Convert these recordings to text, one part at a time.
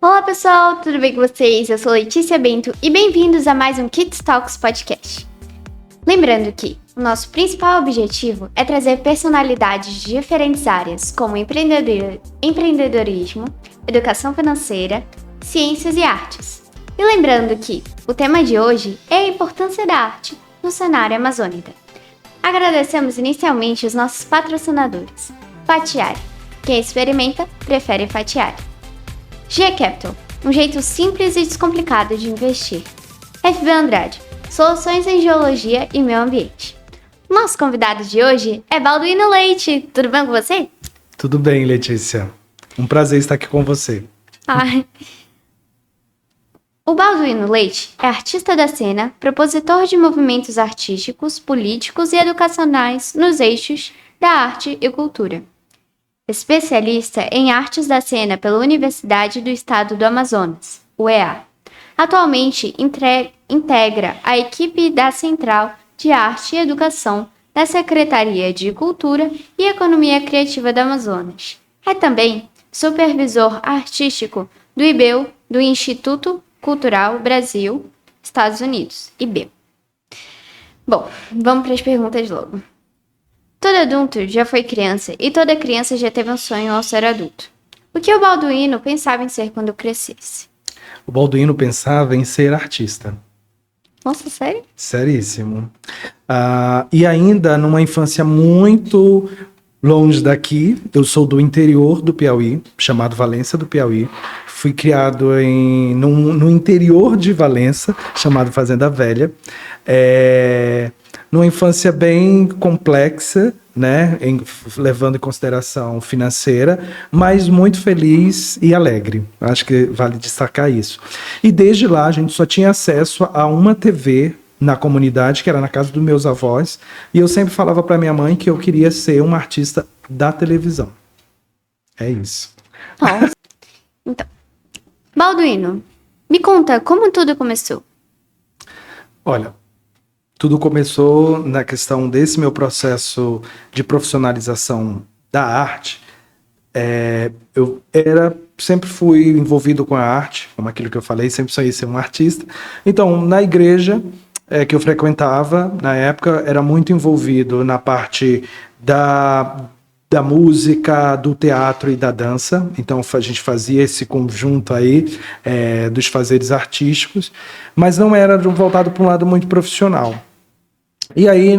Olá pessoal, tudo bem com vocês? Eu sou Letícia Bento e bem-vindos a mais um Kids Talks Podcast. Lembrando que o nosso principal objetivo é trazer personalidades de diferentes áreas, como empreendedorismo, educação financeira, ciências e artes. E lembrando que o tema de hoje é a importância da arte no cenário amazônico. Agradecemos inicialmente os nossos patrocinadores. Fatiari. Quem experimenta, prefere Fatiari. G-Capital, um jeito simples e descomplicado de investir. FB Andrade, soluções em geologia e meio ambiente. Nosso convidado de hoje é Balduino Leite. Tudo bem com você? Tudo bem, Letícia. Um prazer estar aqui com você. O Balduino Leite é artista da cena, propositor de movimentos artísticos, políticos e educacionais nos eixos da arte e cultura. Especialista em artes da cena pela Universidade do Estado do Amazonas, UEA. Atualmente integra a equipe da Central de Arte e Educação da Secretaria de Cultura e Economia Criativa do Amazonas. É também supervisor artístico do IBEU, do Instituto Cultural Brasil, Estados Unidos, IBEU. Bom, vamos para as perguntas logo. Todo adulto já foi criança e toda criança já teve um sonho ao ser adulto. O que o Balduino pensava em ser quando crescesse? O Balduino pensava em ser artista. Nossa, sério? Seríssimo. E ainda numa infância muito longe daqui, eu sou do interior do Piauí, chamado Valença do Piauí. Fui criado no interior de Valença, chamado Fazenda Velha. Numa infância bem complexa, né, levando em consideração financeira, mas muito feliz e alegre. Acho que vale destacar isso. E desde lá a gente só tinha acesso a uma TV na comunidade, que era na casa dos meus avós, e eu sempre falava para minha mãe que eu queria ser um artista da televisão. É isso. Nossa. Então, Balduino, me conta como tudo começou. Olha, tudo começou na questão desse meu processo de profissionalização da arte. Eu sempre fui envolvido com a arte, como aquilo que eu falei, sempre sonhei ser um artista. Então, na igreja que eu frequentava, na época, era muito envolvido na parte da música, do teatro e da dança. Então a gente fazia esse conjunto aí dos fazeres artísticos, mas não era voltado para um lado muito profissional. E aí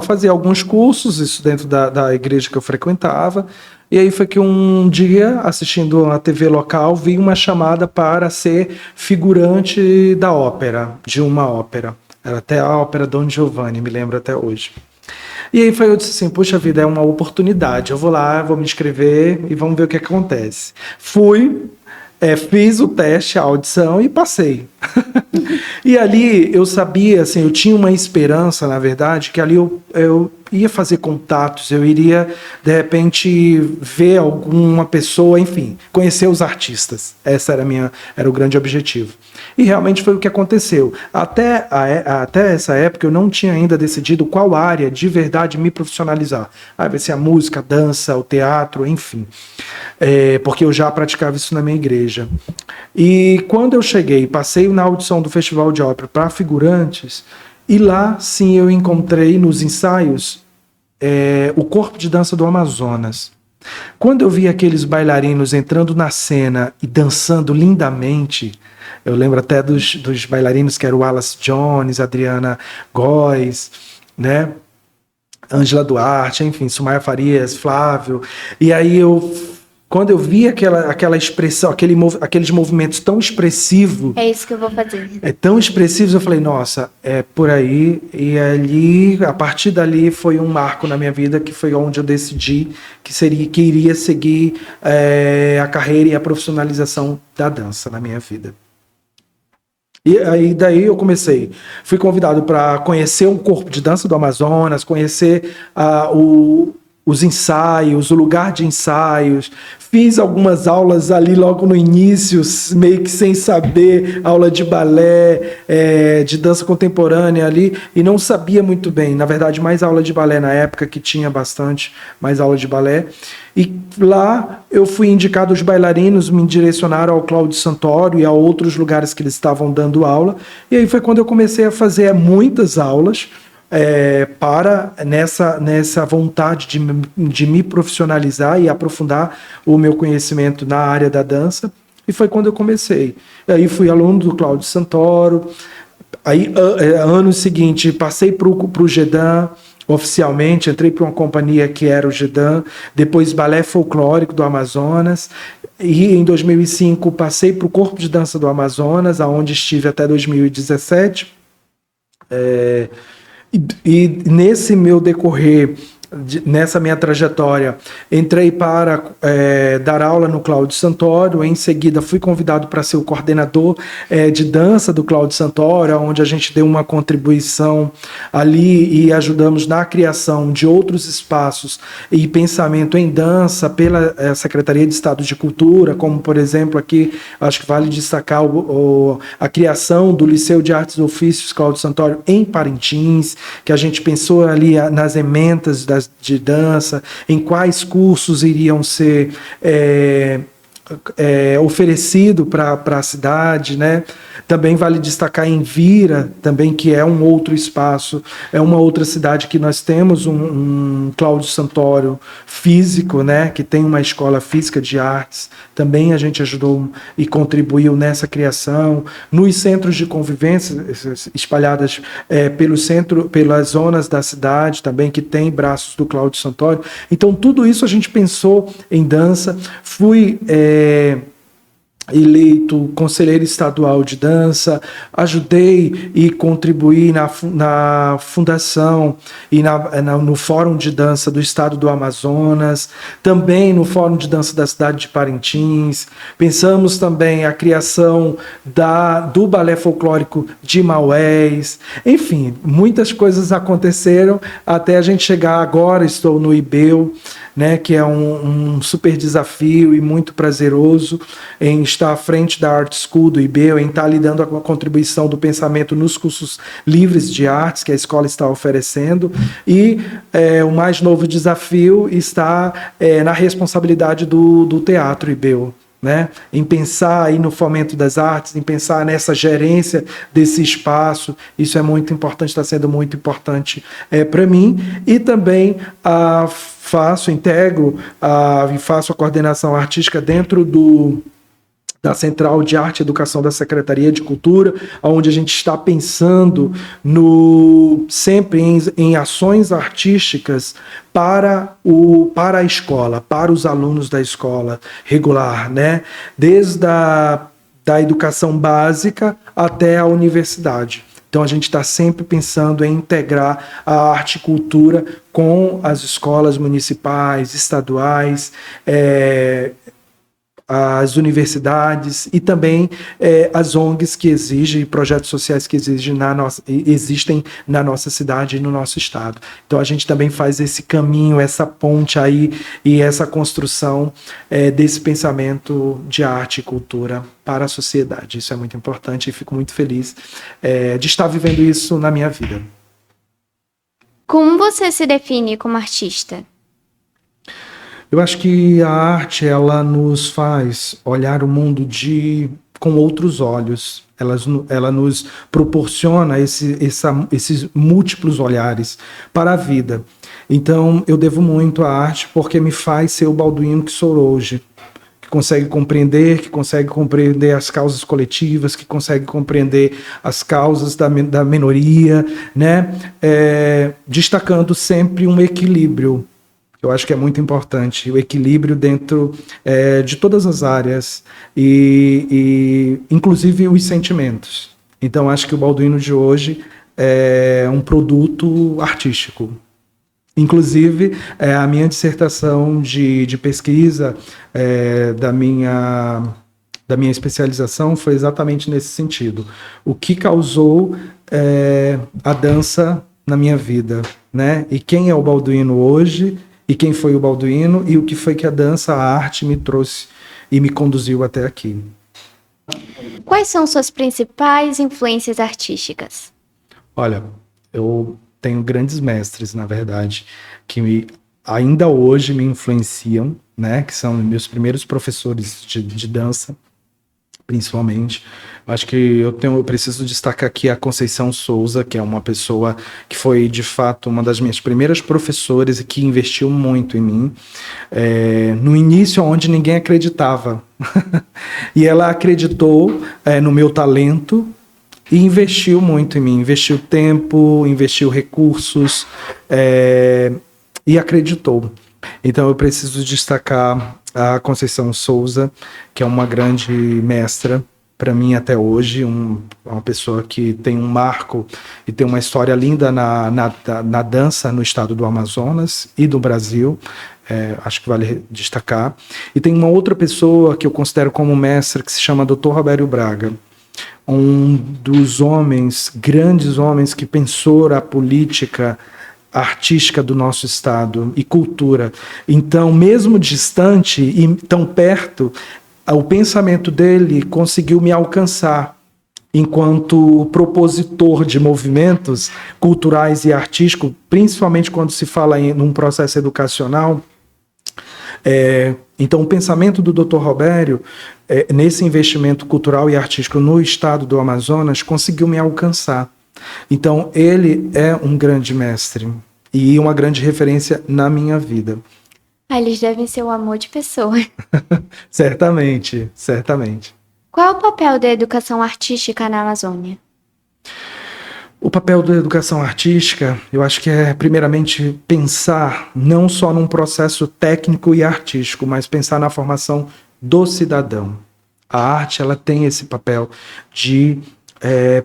fazia alguns cursos, isso dentro da igreja que eu frequentava, e aí foi que um dia, assistindo a TV local, vi uma chamada para ser figurante da ópera, de uma ópera. Era até a ópera Don Giovanni, me lembro até hoje. E aí eu disse assim, puxa vida, é uma oportunidade, eu vou lá, vou me inscrever e vamos ver o que acontece. Fui, fiz o teste, a audição e passei. E ali eu sabia, assim, eu tinha uma esperança, na verdade, que ali eu ia fazer contatos, eu iria, de repente, ver alguma pessoa, enfim, conhecer os artistas. Essa era o grande objetivo. E realmente foi o que aconteceu. Até essa época eu não tinha ainda decidido qual área de verdade me profissionalizar. Vai ser a música, a dança, o teatro, enfim. Porque eu já praticava isso na minha igreja. E quando eu cheguei, passei na audição do Festival de Ópera para figurantes, e lá sim eu encontrei nos ensaios o corpo de dança do Amazonas. Quando eu vi aqueles bailarinos entrando na cena e dançando lindamente, eu lembro até dos bailarinos que eram o Wallace Jones, Adriana Góes, né? Ângela Duarte, enfim, Sumaia Farias, Flávio. E aí quando eu vi aquela expressão, aqueles movimentos tão expressivos... É isso que eu vou fazer. Tão expressivos, eu falei, nossa, é por aí. E ali, a partir dali, foi um marco na minha vida, que foi onde eu decidi que iria seguir a carreira e a profissionalização da dança na minha vida. E aí daí eu fui convidado para conhecer o corpo de dança do Amazonas, conhecer os ensaios, o lugar de ensaios, Fiz algumas aulas ali logo no início, meio que sem saber, aula de balé, de dança contemporânea ali, e não sabia muito bem. Na verdade, mais aula de balé na época, que tinha bastante mais aula de balé. E lá eu fui indicado, os bailarinos me direcionaram ao Cláudio Santoro e a outros lugares que eles estavam dando aula. E aí foi quando eu comecei a fazer muitas aulas, para nessa vontade de me profissionalizar e aprofundar o meu conhecimento na área da dança. E foi quando eu comecei. Aí fui aluno do Cláudio Santoro. Aí, ano seguinte, passei para o GEDAN, oficialmente, entrei para uma companhia que era o GEDAN, depois Balé Folclórico do Amazonas, e em 2005 passei para o Corpo de Dança do Amazonas, onde estive até 2017. E nesse meu decorrer, nessa minha trajetória, entrei para dar aula no Cláudio Santoro. Em seguida fui convidado para ser o coordenador de dança do Cláudio Santoro, onde a gente deu uma contribuição ali e ajudamos na criação de outros espaços e pensamento em dança pela Secretaria de Estado de Cultura, como por exemplo aqui, acho que vale destacar a criação do Liceu de Artes e Ofícios Cláudio Santoro em Parintins, que a gente pensou ali nas ementas de dança, em quais cursos iriam ser oferecido para a cidade, né? Também vale destacar em Vira, também, que é um outro espaço, é uma outra cidade que nós temos um Cláudio Santoro físico, né? Que tem uma escola física de artes. Também a gente ajudou e contribuiu nessa criação. Nos centros de convivência espalhadas pelo centro, pelas zonas da cidade também, que tem braços do Cláudio Santoro. Então tudo isso a gente pensou em dança. Fui eleito conselheiro estadual de dança, ajudei e contribuí na fundação e no Fórum de Dança do Estado do Amazonas, também no Fórum de Dança da cidade de Parintins. Pensamos também a criação do Balé Folclórico de Maués. Enfim, muitas coisas aconteceram até a gente chegar agora. Estou no IBEU, né, que é um super desafio e muito prazeroso em estar à frente da Art School do IBEU, em estar lidando com a contribuição do pensamento nos cursos livres de artes que a escola está oferecendo. E o mais novo desafio está na responsabilidade do Teatro IBEU, né? Em pensar aí no fomento das artes, em pensar nessa gerência desse espaço. Isso é muito importante, está sendo muito importante para mim. E também integro e faço a coordenação artística dentro da Central de Arte e Educação da Secretaria de Cultura, onde a gente está pensando sempre em ações artísticas para a escola, para os alunos da escola regular, né? Desde da educação básica até a universidade. Então a gente está sempre pensando em integrar a arte e cultura com as escolas municipais, estaduais, as universidades e também as ONGs que exigem, projetos sociais que existem na nossa cidade e no nosso estado. Então a gente também faz esse caminho, essa ponte aí e essa construção desse pensamento de arte e cultura para a sociedade. Isso é muito importante e fico muito feliz de estar vivendo isso na minha vida. Como você se define como artista? Eu acho que a arte, ela nos faz olhar o mundo com outros olhos. Ela nos proporciona esses múltiplos olhares para a vida. Então, eu devo muito à arte porque me faz ser o Balduino que sou hoje. Que consegue compreender as causas coletivas, que consegue compreender as causas da minoria, né? Destacando sempre um equilíbrio. Eu acho que é muito importante o equilíbrio dentro de todas as áreas e inclusive os sentimentos. Então, acho que o Balduino de hoje é um produto artístico. Inclusive, a minha dissertação de pesquisa da minha especialização foi exatamente nesse sentido. O que causou a dança na minha vida, né? E quem é o Balduino hoje e quem foi o Balduino e o que foi que a dança, a arte me trouxe e me conduziu até aqui. Quais são suas principais influências artísticas? Olha, eu tenho grandes mestres, na verdade, ainda hoje me influenciam, né? Que são meus primeiros professores de dança, principalmente. Acho que eu preciso destacar aqui a Conceição Souza, que é uma pessoa que foi, de fato, uma das minhas primeiras professoras e que investiu muito em mim. No início, onde ninguém acreditava. E ela acreditou no meu talento e investiu muito em mim. Investiu tempo, investiu recursos e acreditou. Então, eu preciso destacar a Conceição Souza, que é uma grande mestra para mim até hoje, uma pessoa que tem um marco e tem uma história linda na dança no estado do Amazonas e do Brasil, acho que vale destacar. E tem uma outra pessoa que eu considero como mestre, que se chama Dr. Robério Braga, um dos grandes homens que pensou a política artística do nosso estado e cultura. Então, mesmo distante e tão perto, o pensamento dele conseguiu me alcançar enquanto propositor de movimentos culturais e artísticos, principalmente quando se fala num processo educacional. Então, o pensamento do Dr. Robério, nesse investimento cultural e artístico no estado do Amazonas, conseguiu me alcançar. Então, ele é um grande mestre e uma grande referência na minha vida. Eles devem ser um amor de pessoa. Certamente, certamente. Qual é o papel da educação artística na Amazônia? O papel da educação artística, eu acho que é, primeiramente, pensar não só num processo técnico e artístico, mas pensar na formação do cidadão. A arte, ela tem esse papel de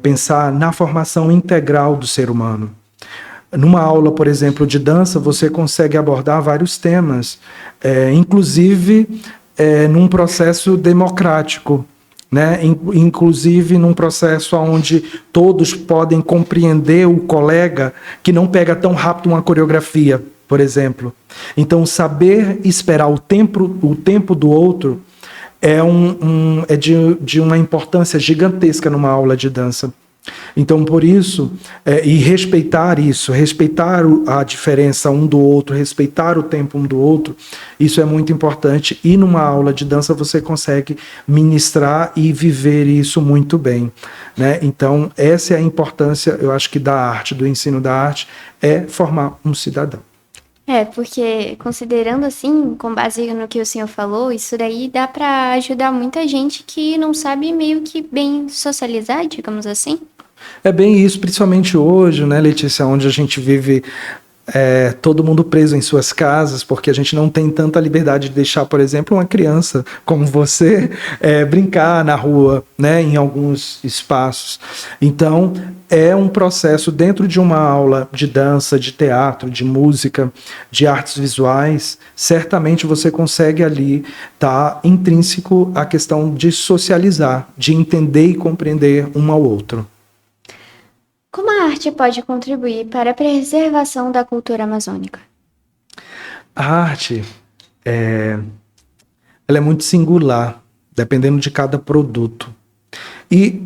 pensar na formação integral do ser humano. Numa aula, por exemplo, de dança, você consegue abordar vários temas, inclusive num processo democrático, né? Inclusive num processo onde todos podem compreender o colega que não pega tão rápido uma coreografia, por exemplo. Então, saber esperar o tempo do outro é de uma importância gigantesca numa aula de dança. Então, por isso, e respeitar isso, respeitar a diferença um do outro, respeitar o tempo um do outro, isso é muito importante. E numa aula de dança você consegue ministrar e viver isso muito bem, né? Então, essa é a importância, eu acho que da arte, do ensino da arte, é formar um cidadão. Porque considerando assim, com base no que o senhor falou, isso daí dá para ajudar muita gente que não sabe meio que bem socializar, digamos assim. É bem isso, principalmente hoje, né, Letícia, onde a gente vive todo mundo preso em suas casas, porque a gente não tem tanta liberdade de deixar, por exemplo, uma criança como você brincar na rua, né, em alguns espaços. Então, é um processo dentro de uma aula de dança, de teatro, de música, de artes visuais, certamente você consegue ali estar intrínseco a questão de socializar, de entender e compreender um ao outro. Como a arte pode contribuir para a preservação da cultura amazônica? A arte, ela é muito singular, dependendo de cada produto. E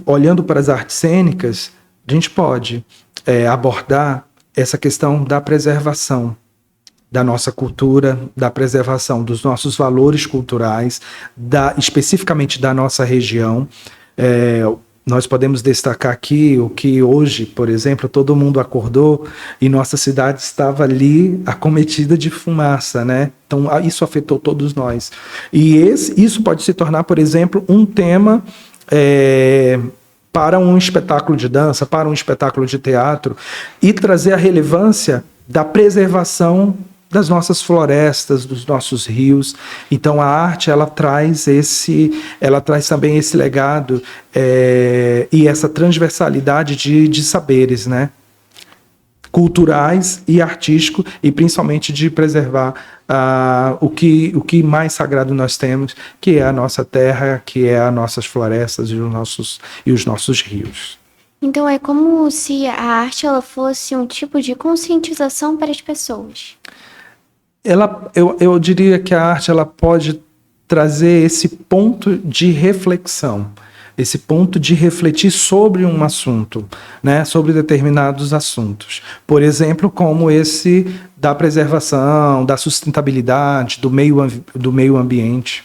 olhando para as artes cênicas, a gente pode abordar essa questão da preservação da nossa cultura, da preservação dos nossos valores culturais, especificamente da nossa região. Nós podemos destacar aqui o que hoje, por exemplo, todo mundo acordou e nossa cidade estava ali acometida de fumaça, né? Então, isso afetou todos nós. E isso pode se tornar, por exemplo, um tema para um espetáculo de dança, para um espetáculo de teatro, e trazer a relevância da preservação das nossas florestas, dos nossos rios. Então a arte, ela traz também esse legado e essa transversalidade de saberes, né? Culturais e artísticos, e principalmente de preservar o que mais sagrado nós temos, que é a nossa terra, que é as nossas florestas e os nossos rios. Então é como se a arte ela fosse um tipo de conscientização para as pessoas. Eu diria que a arte ela pode trazer esse ponto de reflexão, esse ponto de refletir sobre um assunto, né, sobre determinados assuntos. Por exemplo, como esse da preservação, da sustentabilidade, do meio ambiente.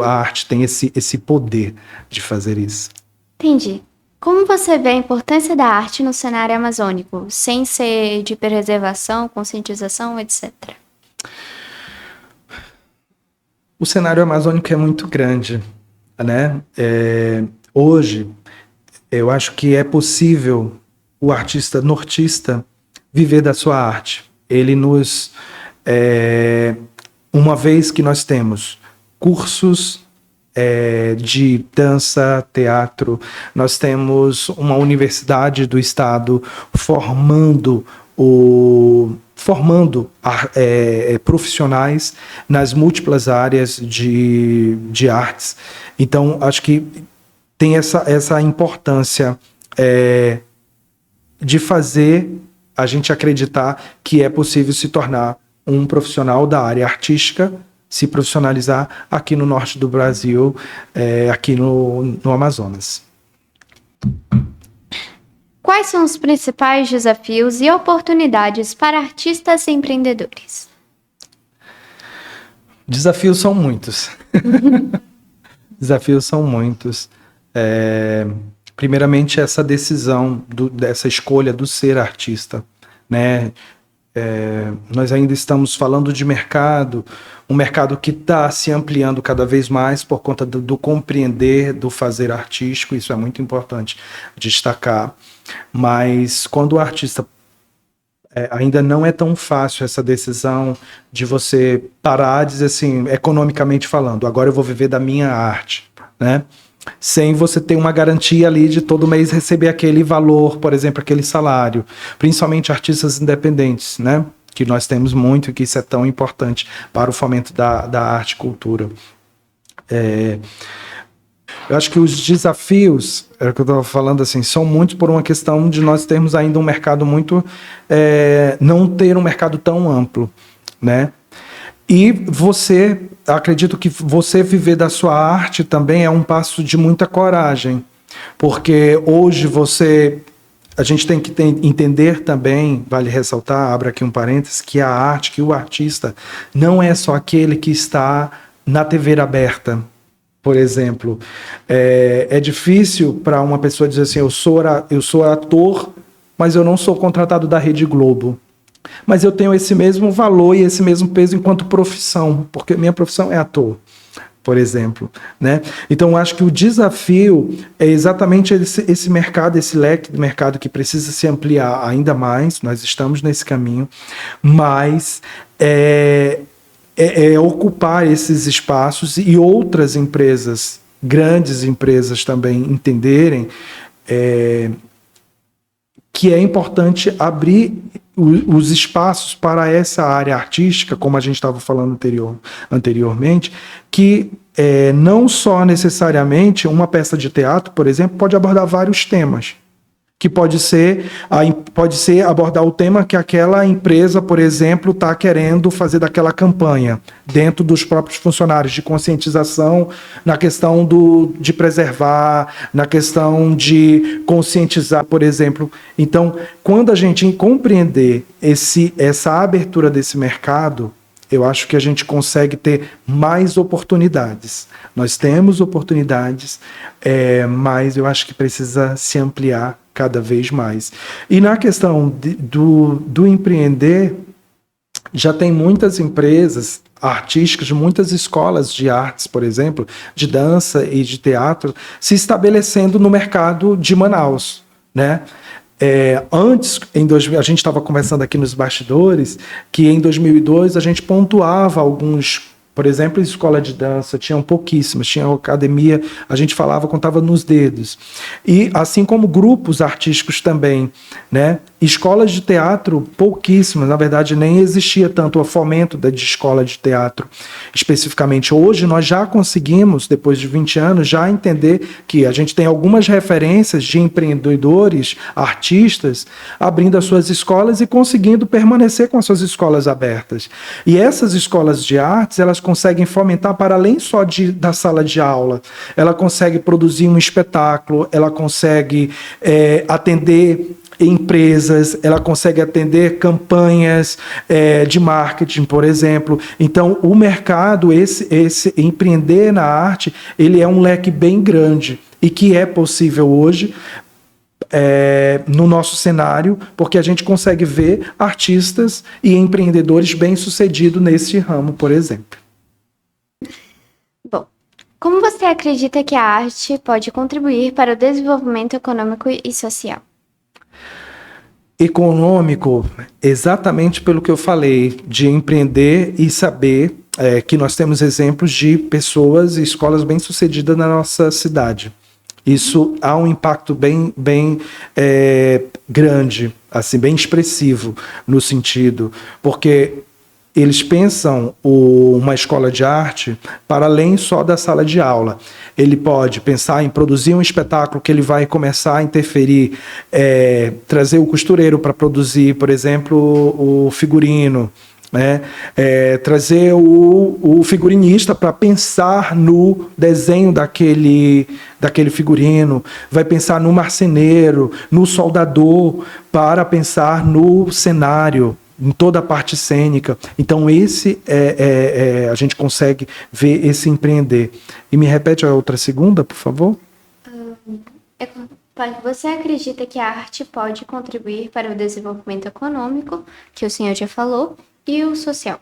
A arte tem esse poder de fazer isso. Entendi. Como você vê a importância da arte no cenário amazônico, sem ser de preservação, conscientização, etc.? O cenário amazônico é muito grande, né? Hoje, eu acho que é possível o artista nortista viver da sua arte. Ele uma vez que nós temos cursos de dança, teatro, nós temos uma universidade do estado formando profissionais nas múltiplas áreas de artes. Então, acho que tem essa importância de fazer a gente acreditar que é possível se tornar um profissional da área artística, se profissionalizar aqui no norte do Brasil, aqui no Amazonas. Quais são os principais desafios e oportunidades para artistas e empreendedores? Desafios são muitos. Desafios são muitos. Primeiramente, essa decisão, dessa escolha do ser artista, né? Nós ainda estamos falando de mercado, um mercado que está se ampliando cada vez mais por conta do compreender, do fazer artístico. Isso é muito importante destacar. Mas quando o artista ainda não é tão fácil essa decisão de você parar e dizer assim, economicamente falando, agora eu vou viver da minha arte, né? Sem você ter uma garantia ali de todo mês receber aquele valor, por exemplo, aquele salário, principalmente artistas independentes, né? Que nós temos muito e que isso é tão importante para o fomento da arte e cultura. Eu acho que os desafios, é o que eu estava falando assim, são muitos por uma questão de nós termos ainda um mercado muito... não ter um mercado tão amplo, né? E acredito que você viver da sua arte também é um passo de muita coragem, porque hoje a gente tem que entender também, vale ressaltar, abra aqui um parênteses, que a arte, que o artista não é só aquele que está na TV aberta, por exemplo. É difícil para uma pessoa dizer assim, eu sou ator, mas eu não sou contratado da Rede Globo. Mas eu tenho esse mesmo valor e esse mesmo peso enquanto profissão, porque minha profissão é ator, por exemplo, né? Então, acho que o desafio é exatamente esse mercado, esse leque de mercado que precisa se ampliar ainda mais. Nós estamos nesse caminho, mas ocupar esses espaços e outras empresas, grandes empresas também entenderem que é importante abrir os espaços para essa área artística, como a gente estava falando anteriormente, que não só necessariamente uma peça de teatro, por exemplo, pode abordar vários temas, que pode ser abordar o tema que aquela empresa, por exemplo, está querendo fazer daquela campanha, dentro dos próprios funcionários, de conscientização na questão de preservar, na questão de conscientizar, por exemplo. Então, quando a gente compreender essa abertura desse mercado, eu acho que a gente consegue ter mais oportunidades. Nós temos oportunidades, mas eu acho que precisa se ampliar cada vez mais. E na questão do empreender, já tem muitas empresas artísticas, muitas escolas de artes, por exemplo, de dança e de teatro, se estabelecendo no mercado de Manaus, né? Antes, a gente estava conversando aqui nos bastidores, que em 2002 a gente pontuava alguns, por exemplo, escola de dança, tinham pouquíssimas, tinha academia, a gente contava nos dedos. E assim como grupos artísticos também, né? Escolas de teatro, pouquíssimas, na verdade nem existia tanto o fomento de escola de teatro especificamente. Hoje nós já conseguimos, depois de 20 anos, já entender que a gente tem algumas referências de empreendedores, artistas, abrindo as suas escolas e conseguindo permanecer com as suas escolas abertas. E essas escolas de artes, elas conseguem fomentar para além só da sala de aula. Ela consegue produzir um espetáculo, ela consegue atender empresas, ela consegue atender campanhas de marketing, por exemplo. Então, o mercado, esse empreender na arte, ele é um leque bem grande e que é possível hoje no nosso cenário, porque a gente consegue ver artistas e empreendedores bem-sucedidos nesse ramo, por exemplo. Bom, como você acredita que a arte pode contribuir para o desenvolvimento econômico e social? Econômico, exatamente pelo que eu falei, de empreender e saber que nós temos exemplos de pessoas e escolas bem-sucedidas na nossa cidade. Isso há um impacto bem grande, assim, bem expressivo no sentido, porque eles pensam uma escola de arte para além só da sala de aula. Ele pode pensar em produzir um espetáculo que ele vai começar a interferir, trazer o costureiro para produzir, por exemplo, o figurino, né? Trazer o figurinista para pensar no desenho daquele figurino, vai pensar no marceneiro, no soldador, para pensar no cenário, em toda a parte cênica. Então, a gente consegue ver esse empreender. E me repete a outra segunda, por favor? Você acredita que a arte pode contribuir para o desenvolvimento econômico, que o senhor já falou, e o social?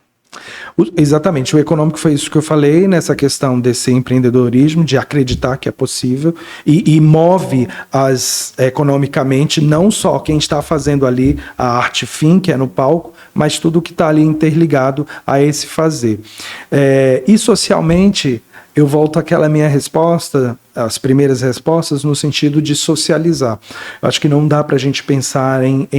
Exatamente, o econômico foi isso que eu falei, nessa questão desse empreendedorismo, de acreditar que é possível, e move economicamente não só quem está fazendo ali a arte fim, que é no palco, mas tudo que está ali interligado a esse fazer. E socialmente, eu volto àquela minha resposta, as primeiras respostas, no sentido de socializar. Eu acho que não dá para a gente pensar em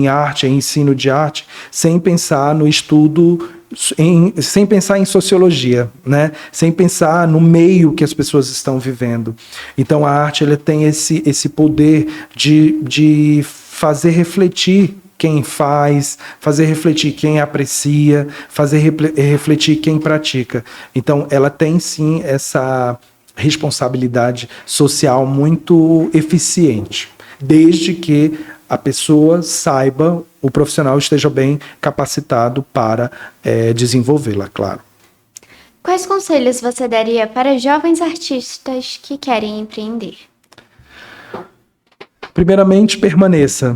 arte, em ensino de arte, sem pensar no estudo, sem pensar em sociologia, né? Sem pensar no meio que as pessoas estão vivendo. Então a arte ela tem esse poder de fazer refletir quem faz, fazer refletir quem aprecia, fazer refletir quem pratica. Então ela tem sim essa responsabilidade social muito eficiente, desde que a pessoa saiba, o profissional esteja bem capacitado para desenvolvê-la, claro. Quais conselhos você daria para jovens artistas que querem empreender? Primeiramente, permaneça.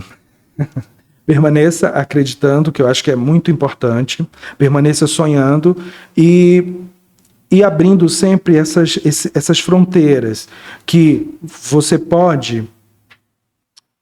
Permaneça acreditando, que eu acho que é muito importante. Permaneça sonhando e abrindo sempre essas fronteiras que você pode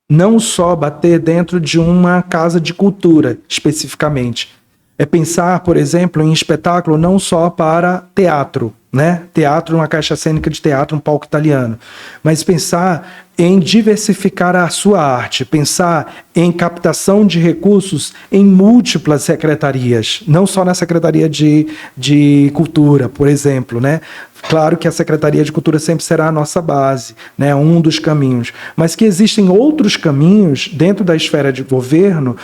não só bater dentro de uma casa de cultura, especificamente. É pensar, por exemplo, em espetáculo não só para teatro, né? Teatro, uma caixa cênica de teatro, um palco italiano. Mas pensar em diversificar a sua arte, pensar em captação de recursos em múltiplas secretarias, não só na Secretaria de Cultura, por exemplo, né? Claro que a Secretaria de Cultura sempre será a nossa base, né? Um dos caminhos. Mas que existem outros caminhos dentro da esfera de governo,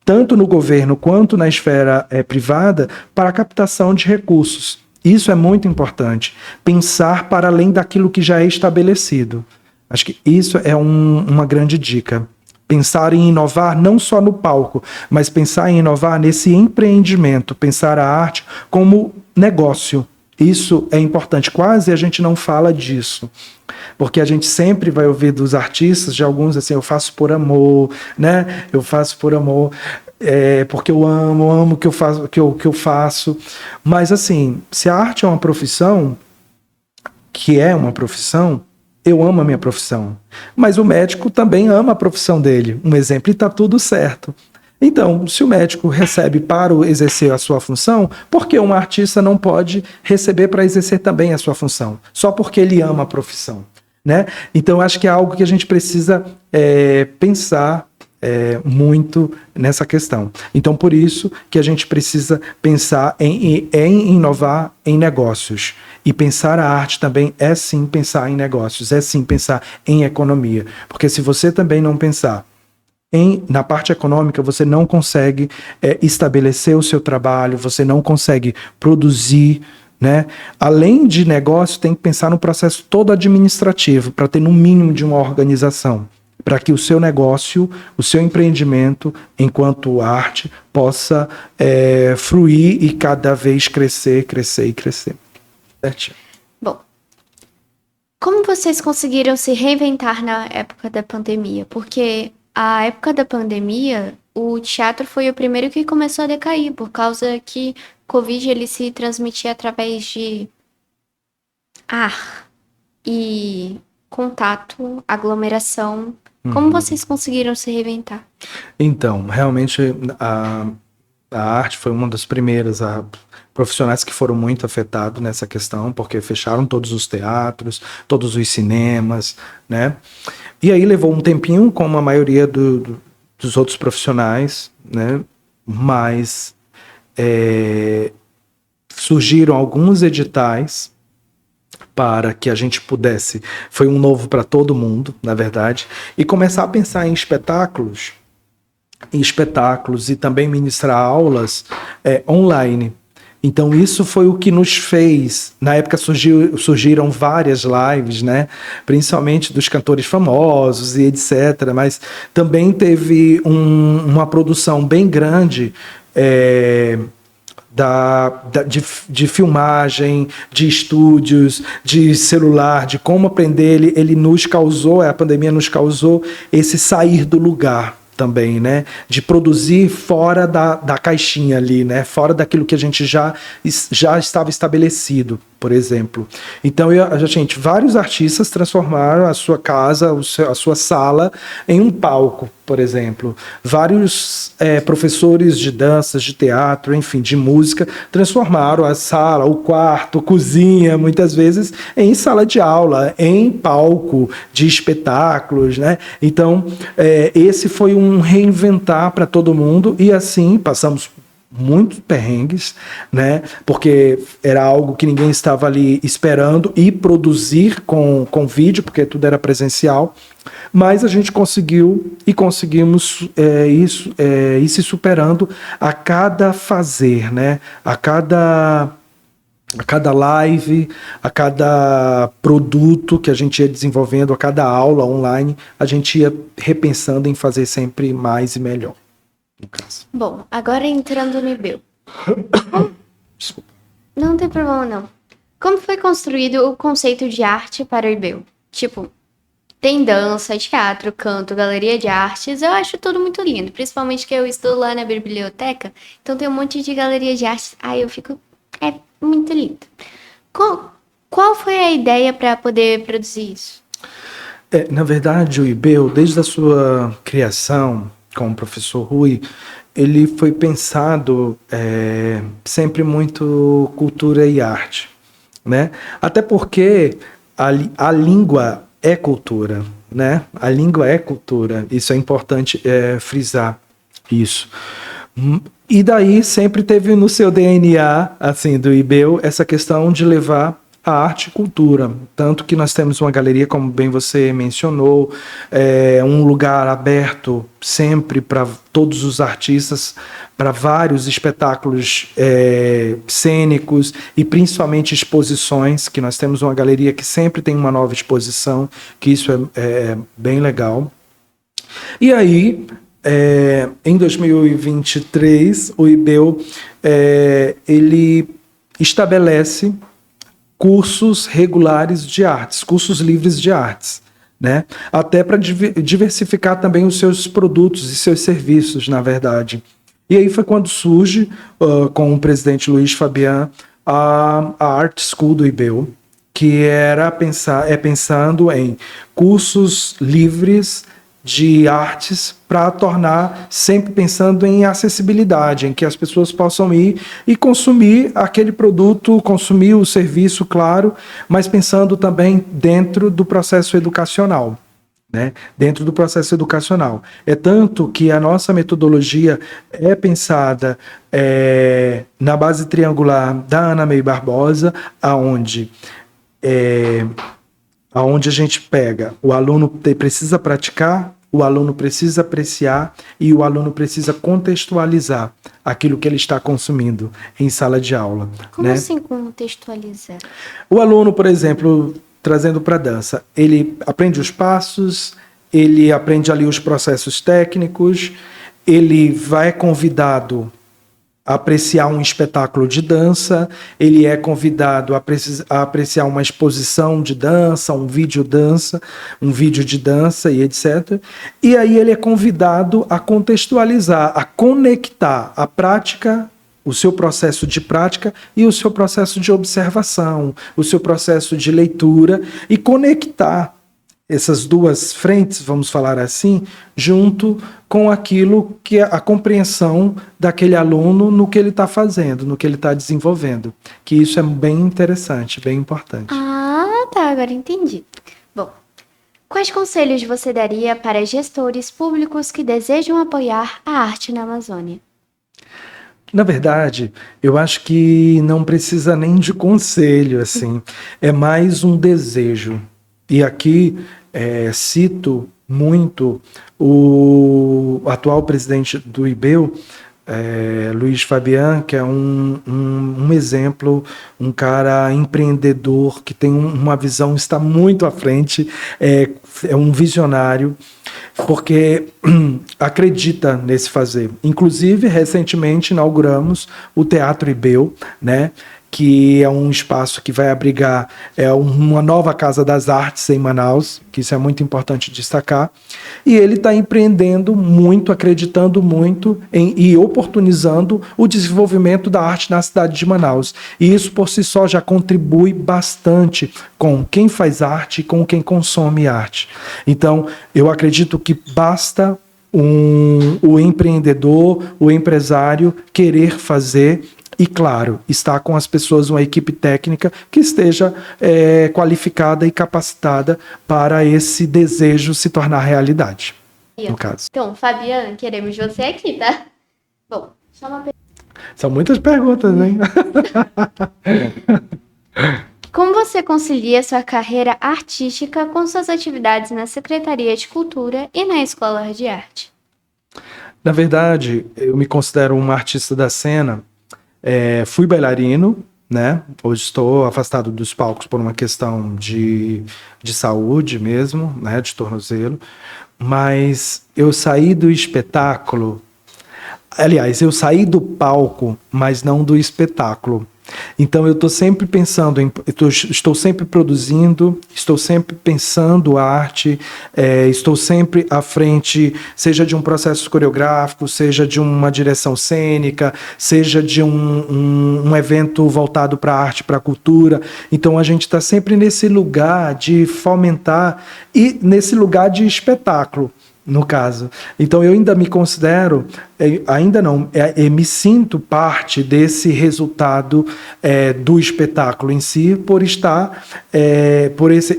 tanto no governo quanto na esfera privada, para a captação de recursos. Isso é muito importante. Pensar para além daquilo que já é estabelecido. Acho que isso é uma grande dica. Pensar em inovar não só no palco, mas pensar em inovar nesse empreendimento. Pensar a arte como negócio. Isso é importante. Quase a gente não fala disso. Porque a gente sempre vai ouvir dos artistas, de alguns assim, eu faço por amor, né? Eu faço por amor, porque eu amo o que eu faço. Mas assim, se a arte é uma profissão, que é uma profissão, eu amo a minha profissão. Mas o médico também ama a profissão dele. Um exemplo, e está tudo certo. Então, se o médico recebe para exercer a sua função, por que um artista não pode receber para exercer também a sua função? Só porque ele ama a profissão. né? Então, acho que é algo que a gente precisa pensar muito nessa questão. Então, por isso que a gente precisa pensar em inovar em negócios. E pensar a arte também é sim pensar em negócios, é sim pensar em economia. Porque se você também não pensar na parte econômica, você não consegue estabelecer o seu trabalho, você não consegue produzir, né? Além de negócio, tem que pensar no processo todo administrativo, para ter no mínimo de uma organização, para que o seu negócio, o seu empreendimento, enquanto arte, possa fruir e cada vez crescer, crescer e crescer. Certo? Bom, como vocês conseguiram se reinventar na época da pandemia? Porque a época da pandemia, o teatro foi o primeiro que começou a decair, por causa que Covid ele se transmitia através de ar e contato, aglomeração. Como vocês conseguiram se reinventar? Então, realmente a arte foi uma das primeiras profissionais que foram muito afetados nessa questão, porque fecharam todos os teatros, todos os cinemas, né? E aí levou um tempinho, como a maioria dos outros profissionais, né? Mas surgiram alguns editais para que a gente pudesse, foi um novo para todo mundo, na verdade, e começar a pensar em espetáculos e também ministrar aulas online. Então isso foi o que nos fez, na época surgiram várias lives, né? Principalmente dos cantores famosos e etc, mas também teve uma produção bem grande de filmagem, de estúdios, de celular, de como aprender. Ele nos causou, a pandemia nos causou esse sair do lugar também, né? De produzir fora da caixinha ali, né? Fora daquilo que a gente já estava estabelecido, por exemplo. Então, gente, vários artistas transformaram a sua casa, a sua sala em um palco, por exemplo. Vários professores de danças, de teatro, enfim, de música, transformaram a sala, o quarto, a cozinha, muitas vezes, em sala de aula, em palco de espetáculos, né? Então, esse foi um reinventar para todo mundo, e assim passamos muitos perrengues, né? Porque era algo que ninguém estava ali esperando, e produzir com vídeo, porque tudo era presencial, mas a gente conseguimos ir se superando a cada fazer, né? A cada live, a cada produto que a gente ia desenvolvendo, a cada aula online, a gente ia repensando em fazer sempre mais e melhor. Bom, agora entrando no IBEU. Desculpa. Não tem problema, não. Como foi construído o conceito de arte para o IBEU? Tipo, tem dança, teatro, canto, galeria de artes. Eu acho tudo muito lindo. Principalmente que eu estudo lá na biblioteca. Então tem um monte de galeria de artes. Aí eu fico... É muito lindo. Qual foi a ideia para poder produzir isso? Na verdade, o IBEU, desde a sua criação com o professor Rui, ele foi pensado sempre muito cultura e arte, né? Até porque a língua é cultura, né? A língua é cultura, isso é importante frisar isso. E daí sempre teve no seu DNA, assim, do IBEU, essa questão de levar a arte e cultura. Tanto que nós temos uma galeria, como bem você mencionou, um lugar aberto sempre para todos os artistas, para vários espetáculos cênicos e principalmente exposições, que nós temos uma galeria que sempre tem uma nova exposição, que isso é bem legal. E aí, em 2023, o IBEU ele estabelece cursos regulares de artes, cursos livres de artes, né? Até para diversificar também os seus produtos e seus serviços, na verdade. E aí foi quando surge, com o presidente Luiz Fabian, a Art School do IBEU, que era pensando em cursos livres de artes para tornar, sempre pensando em acessibilidade, em que as pessoas possam ir e consumir aquele produto, consumir o serviço, claro, mas pensando também dentro do processo educacional. Né? Dentro do processo educacional. É tanto que a nossa metodologia é pensada na base triangular da Ana May Barbosa, aonde a gente pega o aluno precisa praticar, o aluno precisa apreciar e o aluno precisa contextualizar aquilo que ele está consumindo em sala de aula. Como né? assim contextualizar? O aluno, por exemplo, trazendo para a dança, ele aprende os passos, ele aprende ali os processos técnicos, ele vai convidado a apreciar um espetáculo de dança, ele é convidado a apreciar uma exposição de dança, um vídeo de dança e etc. E aí ele é convidado a contextualizar, a conectar a prática, o seu processo de prática e o seu processo de observação, o seu processo de leitura e conectar essas duas frentes, vamos falar assim, junto com aquilo que é a compreensão daquele aluno no que ele está fazendo, no que ele está desenvolvendo. Que isso é bem interessante, bem importante. Ah, tá, agora entendi. Bom, quais conselhos você daria para gestores públicos que desejam apoiar a arte na Amazônia? Na verdade, eu acho que não precisa nem de conselho, assim, é mais um desejo. E aqui cito muito o atual presidente do IBEU, Luiz Fabian, que é um exemplo, um cara empreendedor que tem uma visão, está muito à frente, é um visionário, porque acredita nesse fazer. Inclusive, recentemente inauguramos o Teatro IBEU, né? Que é um espaço que vai abrigar uma nova Casa das Artes em Manaus, que isso é muito importante destacar, e ele está empreendendo muito, acreditando muito e oportunizando o desenvolvimento da arte na cidade de Manaus. E isso por si só já contribui bastante com quem faz arte e com quem consome arte. Então, eu acredito que basta o empreendedor, o empresário querer fazer e, claro, estar com as pessoas, uma equipe técnica que esteja qualificada e capacitada para esse desejo se tornar realidade, no caso. Então, Fabiana, queremos você aqui, tá? Bom, só uma pergunta. São muitas perguntas, hein? Como você concilia sua carreira artística com suas atividades na Secretaria de Cultura e na Escola de Arte? Na verdade, eu me considero um artista da cena. Fui bailarino, né? Hoje estou afastado dos palcos por uma questão de saúde mesmo, né? De tornozelo. Mas eu saí do espetáculo. Aliás, eu saí do palco, mas não do espetáculo. Então eu estou sempre pensando, estou sempre produzindo, estou sempre pensando arte, estou sempre à frente, seja de um processo coreográfico, seja de uma direção cênica, seja de um evento voltado para a arte, para a cultura. Então a gente está sempre nesse lugar de fomentar e nesse lugar de espetáculo. No caso. Então eu ainda me considero, me sinto parte desse resultado do espetáculo em si, por estar,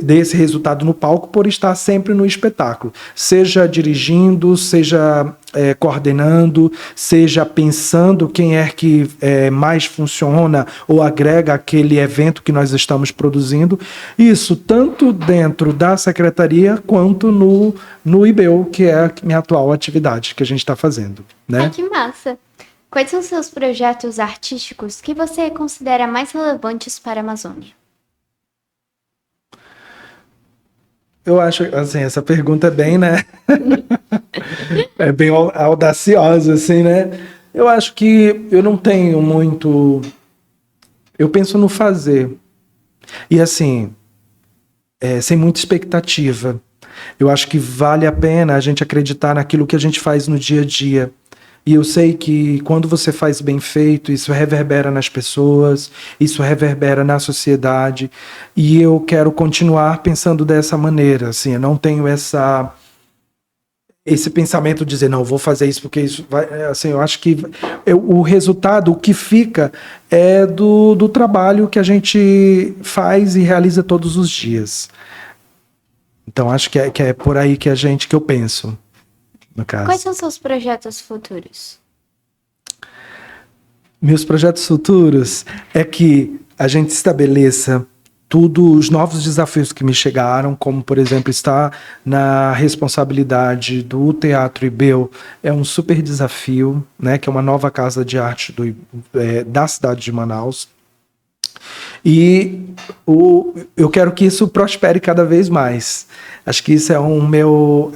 desse resultado no palco, por estar sempre no espetáculo. Seja dirigindo, seja coordenando, seja pensando quem é que mais funciona ou agrega aquele evento que nós estamos produzindo. Isso tanto dentro da secretaria quanto no IBEU, que é a minha atual atividade que a gente está fazendo. Né? Que massa! Quais são seus projetos artísticos que você considera mais relevantes para a Amazônia? Eu acho, assim, essa pergunta é bem, né? É bem audaciosa, assim, né? Eu acho que eu não tenho muito... Eu penso no fazer. E, assim, sem muita expectativa. Eu acho que vale a pena a gente acreditar naquilo que a gente faz no dia a dia. E eu sei que quando você faz bem feito, isso reverbera nas pessoas, isso reverbera na sociedade. E eu quero continuar pensando dessa maneira. Assim, eu não tenho essa esse pensamento de dizer, não, vou fazer isso porque isso vai, assim, eu acho que o resultado, o que fica é do trabalho que a gente faz e realiza todos os dias. Então acho que é por aí que eu penso, no caso. Quais são seus projetos futuros? Meus projetos futuros é que a gente estabeleça tudo, os novos desafios que me chegaram, como, por exemplo, estar na responsabilidade do Teatro IBEL, é um super desafio, né, que é uma nova casa de arte da cidade de Manaus. E eu quero que isso prospere cada vez mais. Acho que isso é um meu,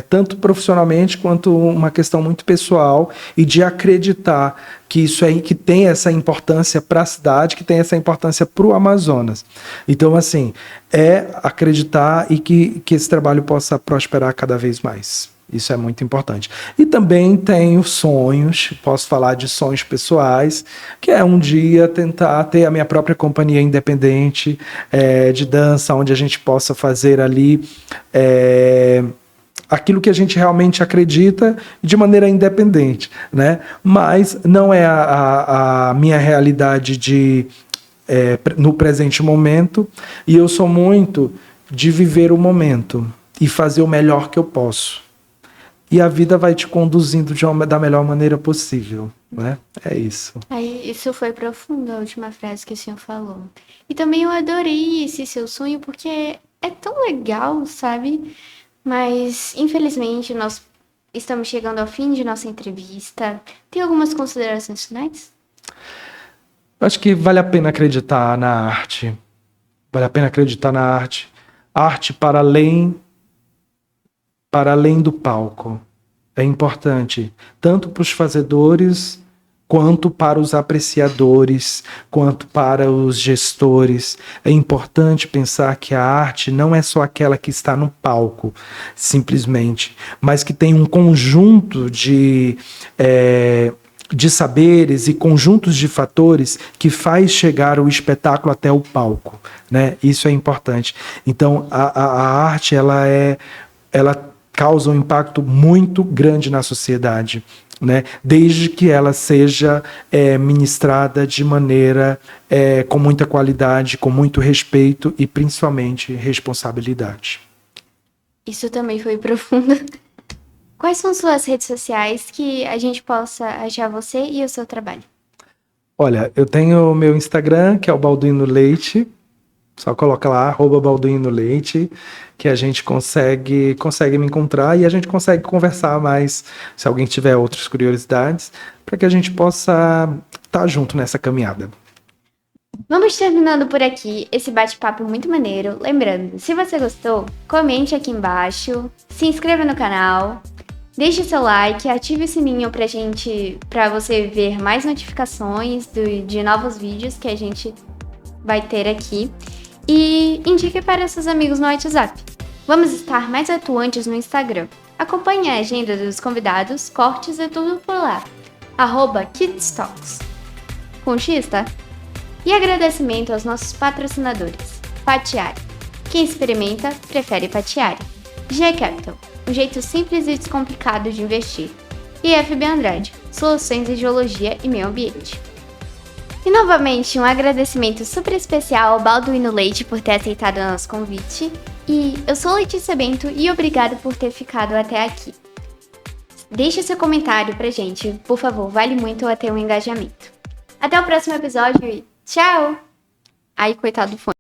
tanto profissionalmente quanto uma questão muito pessoal, e de acreditar que isso aí que tem essa importância para a cidade, que tem essa importância para o Amazonas. Então, assim, é acreditar e que esse trabalho possa prosperar cada vez mais. Isso é muito importante. E também tenho sonhos, posso falar de sonhos pessoais, que é um dia tentar ter a minha própria companhia independente de dança, onde a gente possa fazer ali aquilo que a gente realmente acredita de maneira independente, né? Mas não é a minha realidade no presente momento, e eu sou muito de viver o momento e fazer o melhor que eu posso. E a vida vai te conduzindo da melhor maneira possível, né? É isso. Aí, isso foi profundo, a última frase que o senhor falou. E também eu adorei esse seu sonho, porque é tão legal, sabe? Mas, infelizmente, nós estamos chegando ao fim de nossa entrevista. Tem algumas considerações finais? Acho que vale a pena acreditar na arte. Vale a pena acreditar na arte. Arte para além do palco. É importante, tanto para os fazedores, quanto para os apreciadores, quanto para os gestores. É importante pensar que a arte não é só aquela que está no palco, simplesmente, mas que tem um conjunto de saberes e conjuntos de fatores que faz chegar o espetáculo até o palco, né? Isso é importante. Então, a arte, ela causa um impacto muito grande na sociedade, né? Desde que ela seja ministrada de maneira com muita qualidade, com muito respeito e principalmente responsabilidade. Isso também foi profundo. Quais são suas redes sociais que a gente possa achar você e o seu trabalho? Olha, eu tenho o meu Instagram, que é o Balduino Leite. Só coloca lá, @Balduino Leite, que a gente consegue me encontrar e a gente consegue conversar mais, se alguém tiver outras curiosidades, para que a gente possa estar junto nessa caminhada. Vamos terminando por aqui esse bate-papo muito maneiro. Lembrando, se você gostou, comente aqui embaixo, se inscreva no canal, deixe seu like, ative o sininho para você ver mais notificações de novos vídeos que a gente vai ter aqui. E indique para seus amigos no WhatsApp. Vamos estar mais atuantes no Instagram. Acompanhe a agenda dos convidados, cortes e tudo por lá. @KidsTalks. Com X, tá? E agradecimento aos nossos patrocinadores. Patiari. Quem experimenta, prefere Patiari. G Capital. Um jeito simples e descomplicado de investir. E FB Andrade. Soluções em Geologia e Meio Ambiente. E novamente, um agradecimento super especial ao Balduino Leite por ter aceitado o nosso convite. E eu sou Letícia Bento e obrigado por ter ficado até aqui. Deixe seu comentário pra gente, por favor, vale muito ter um engajamento. Até o próximo episódio e tchau! Ai, coitado do fone.